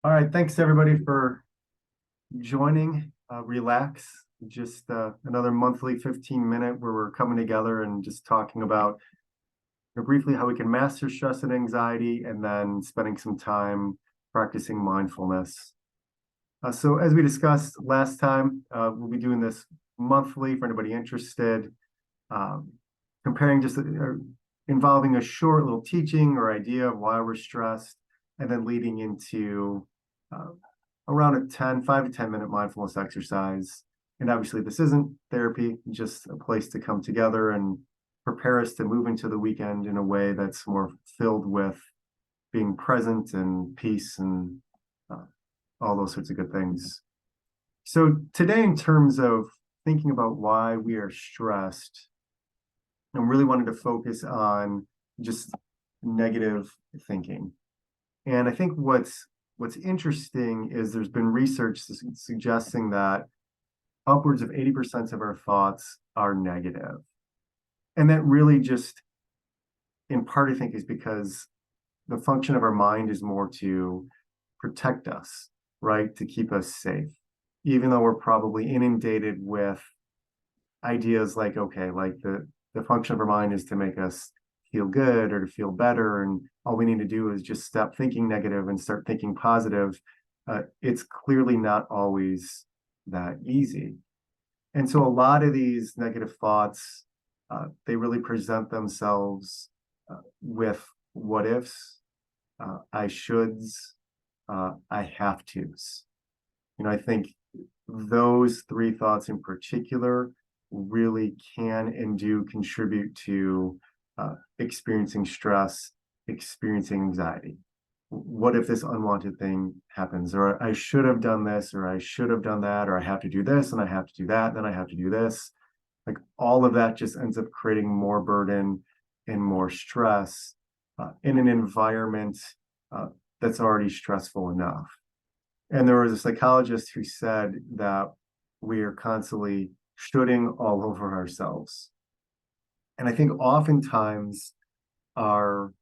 All right, thanks everybody for joining. Relax, just another monthly 15-minute where we're coming together and just talking about briefly how we can master stress and anxiety, and then spending some time practicing mindfulness. So, as we discussed last time, we'll be doing this monthly for anybody interested, um, comparing just involving a short little teaching or idea of why we're stressed, and then leading into uh, around a 5 to 10 minute mindfulness exercise. And obviously, this isn't therapy, just a place to come together and prepare us to move into the weekend in a way that's more filled with being present and peace and uh, all those sorts of good things. So, today, in terms of thinking about why we are stressed, I really wanted to focus on just negative thinking. And I think what's interesting is there's been research suggesting that upwards of 80% of our thoughts are negative. And that really just in part I think is because the function of our mind is more to protect us, right? To keep us safe. Even though we're probably inundated with ideas like, okay, like the function of our mind is to make us feel good or to feel better, and all we need to do is just stop thinking negative and start thinking positive. It's clearly not always that easy. And so a lot of these negative thoughts, they really present themselves with what ifs, I shoulds, I have tos. I think those three thoughts in particular really can and do contribute to experiencing stress, experiencing anxiety. What if this unwanted thing happens? Or I should have done this, or I should have done that, or I have to do this and I have to do that, then I have to do this. Like all of that just ends up creating more burden and more stress in an environment uh, that's already stressful enough. And there was a psychologist who said that we are constantly shooting all over ourselves. And I think oftentimes our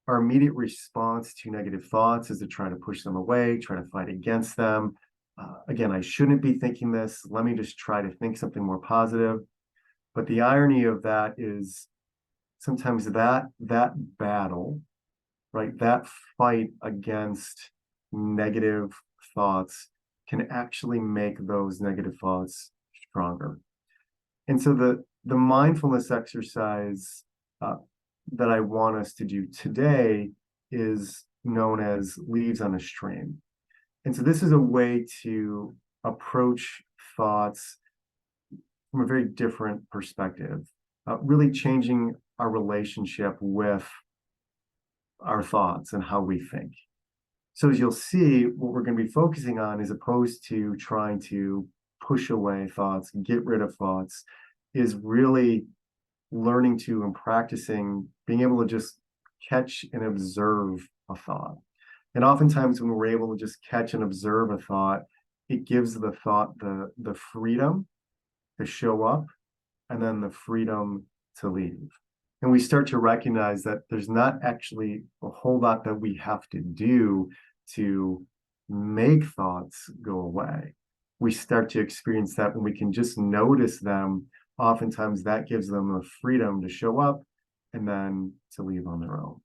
our immediate response to negative thoughts is to try to push them away, try to fight against them. Again, I shouldn't be thinking this. Let me just try to think something more positive. But the irony of that is sometimes that battle, right, that fight against negative thoughts can actually make those negative thoughts stronger. And so the mindfulness exercise uh, that I want us to do today is known as leaves on a stream. And so this is a way to approach thoughts from a very different perspective, really changing our relationship with our thoughts and how we think. So as you'll see, what we're going to be focusing on, as opposed to trying to push away thoughts, get rid of thoughts, is really learning to and practicing being able to just catch and observe a thought. And oftentimes when we're able to just catch and observe a thought, it gives the thought the freedom to show up and then the freedom to leave. And we start to recognize that there's not actually a whole lot that we have to do to make thoughts go away. We start to experience that when we can just notice them. Oftentimes that gives them the freedom to show up and then to leave on their own.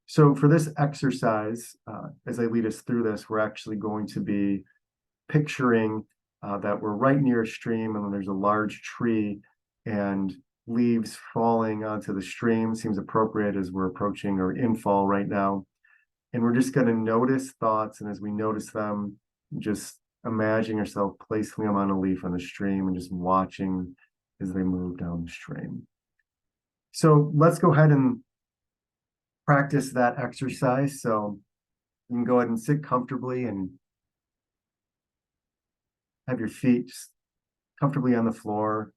So for this exercise, as I lead us through this, we're actually going to be picturing that we're right near a stream and then there's a large tree, and leaves falling onto the stream seems appropriate as we're approaching or in fall right now. And we're just going to notice thoughts. And as we notice them, just imagine yourself placing them on a leaf on the stream and just watching as they move down the stream. So let's go ahead and practice that exercise. So you can go ahead and sit comfortably and have your feet just comfortably on the floor,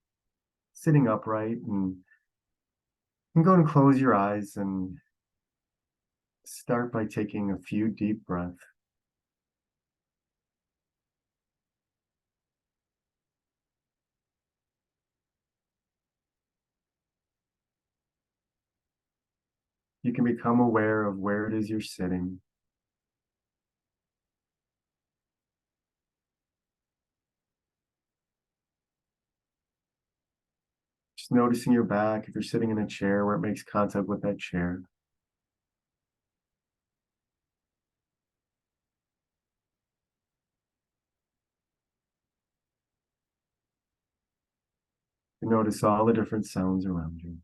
sitting upright, and you can go and close your eyes and start by taking a few deep breaths. You can become aware of where it is you're sitting. Just noticing your back if you're sitting in a chair where it makes contact with that chair. And notice all the different sounds around you.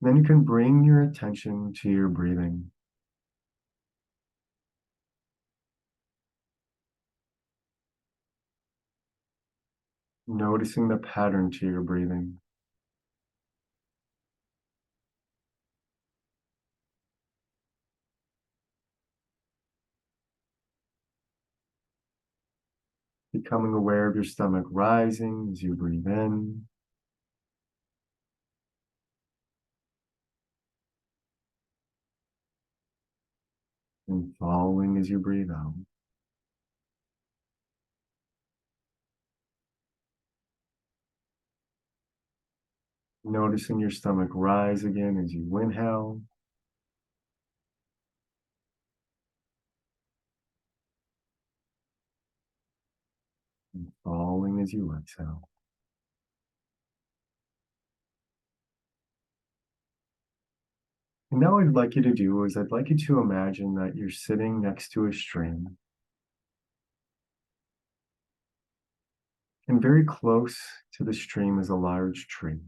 Then you can bring your attention to your breathing. Noticing the pattern to your breathing. Becoming aware of your stomach rising as you breathe in. And falling as you breathe out. Noticing your stomach rise again as you inhale. And falling as you exhale. And now what I'd like you to do is I'd like you to imagine that you're sitting next to a stream. And very close to the stream is a large tree.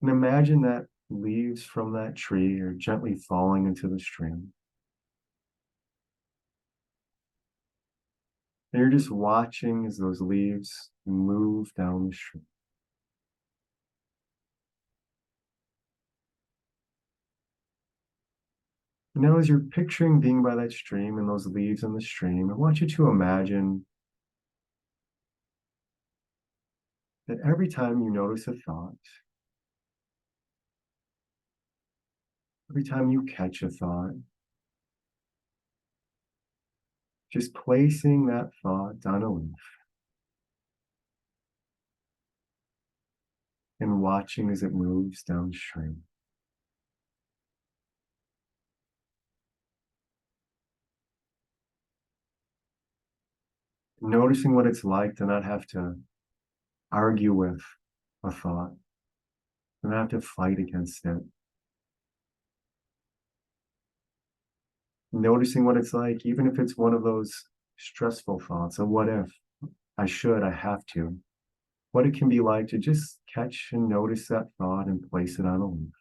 And imagine that leaves from that tree are gently falling into the stream. And you're just watching as those leaves move down the stream. Now, as you're picturing being by that stream and those leaves in the stream, I want you to imagine that every time you notice a thought, every time you catch a thought, just placing that thought on a leaf and watching as it moves downstream. Noticing what it's like to not have to argue with a thought, to not have to fight against it. Noticing what it's like, even if it's one of those stressful thoughts of what if, I should, I have to, what it can be like to just catch and notice that thought and place it on a leaf.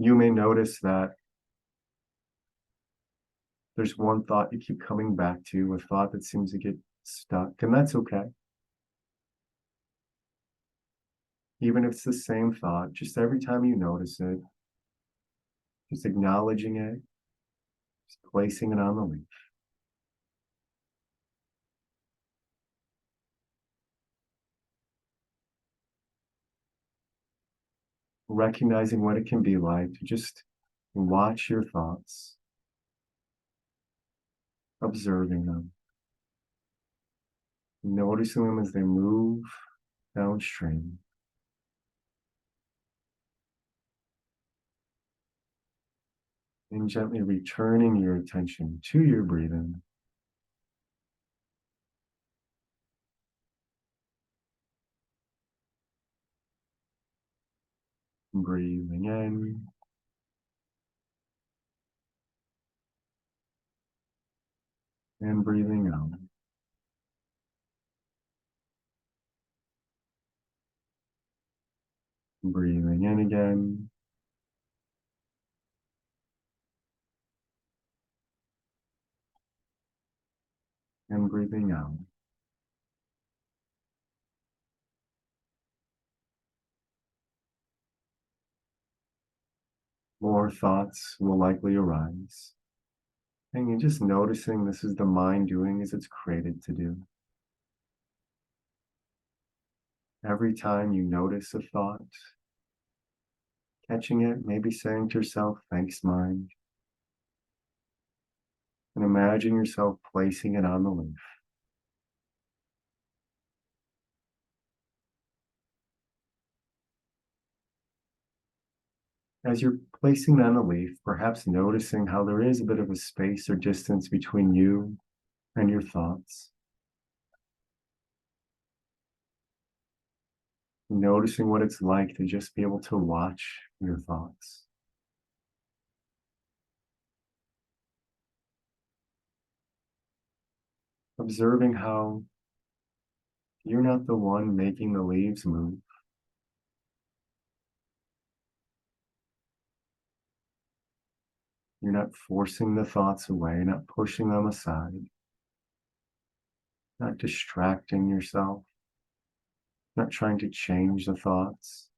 You may notice that there's one thought you keep coming back to, a thought that seems to get stuck, and that's okay. Even if it's the same thought, just every time you notice it, just acknowledging it, just placing it on the leaf. Recognizing what it can be like to just watch your thoughts, observing them, noticing them as they move downstream. And gently returning your attention to your breathing. Breathing in and breathing out. Breathing in again. And breathing out. More thoughts will likely arise. And you're just noticing this is the mind doing as it's created to do. Every time you notice a thought, catching it, maybe saying to yourself, thanks, mind. And imagine yourself placing it on the leaf. As you're placing it on a leaf, perhaps noticing how there is a bit of a space or distance between you and your thoughts. Noticing what it's like to just be able to watch your thoughts. Observing how you're not the one making the leaves move. You're not forcing the thoughts away, not pushing them aside, not distracting yourself, not trying to change the thoughts.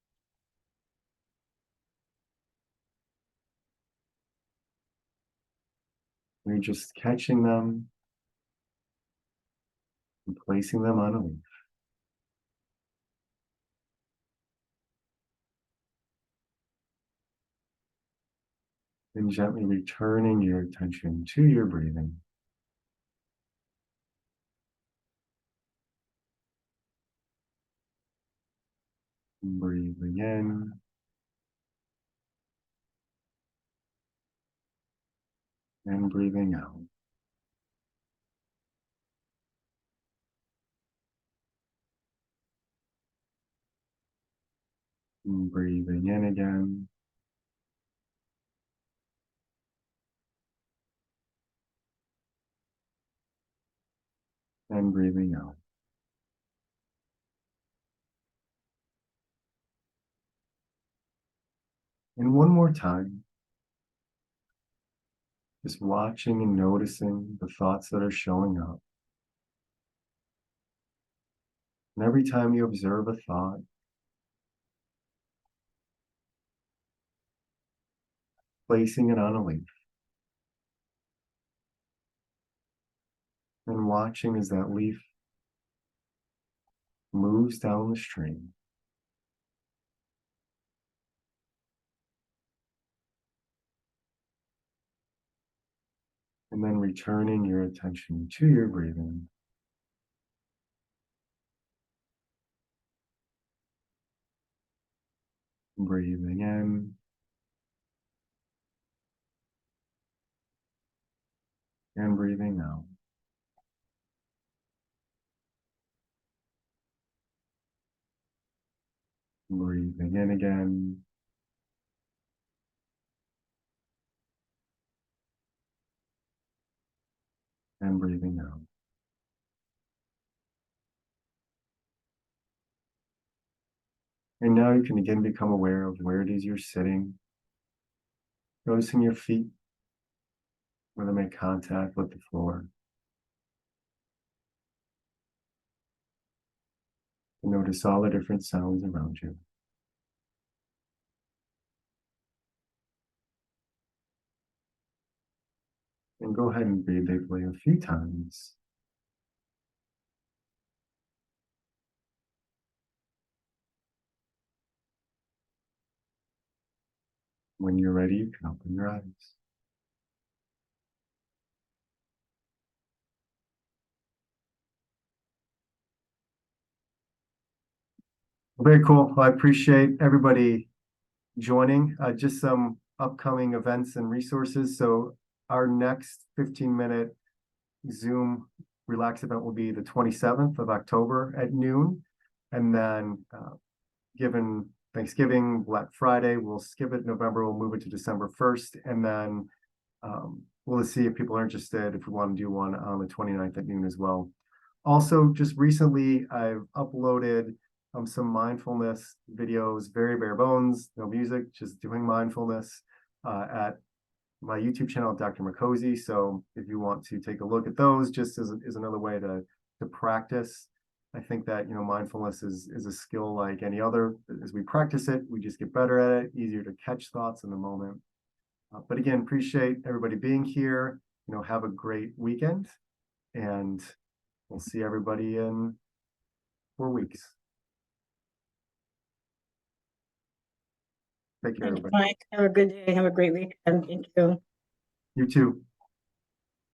You're just catching them and placing them on a leaf. And gently returning your attention to your breathing. Breathing in and breathing out. And breathing in again. And breathing out. And one more time, just watching and noticing the thoughts that are showing up. And every time you observe a thought, placing it on a leaf and watching as that leaf moves down the stream. And then returning your attention to your breathing. Breathing in and breathing out. Breathing in again. And breathing out. And now you can again become aware of where it is you're sitting, noticing your feet, where they make contact with the floor. And notice all the different sounds around you. And go ahead and breathe deeply a few times. When you're ready, you can open your eyes. Very cool. Well, I appreciate everybody joining. Just some upcoming events and resources. So our next 15-minute Zoom relax event will be the 27th of October at noon. And then given Thanksgiving, Black Friday, we'll skip it November, we'll move it to December 1st. And then we'll see if people are interested, if we want to do one on the 29th at noon as well. Also, just recently, I've uploaded some mindfulness videos, very bare bones, no music, just doing mindfulness at my YouTube channel, Dr. Makosi. So if you want to take a look at those, just as another way to practice. I think that, you know, mindfulness is a skill like any other. As we practice it, we just get better at it, easier to catch thoughts in the moment. But again, appreciate everybody being here. You know, have a great weekend, and we'll see everybody in 4 weeks. Take care, Thank you, everybody. Mike. Have a good day. Have a great weekend. Thank you. You too.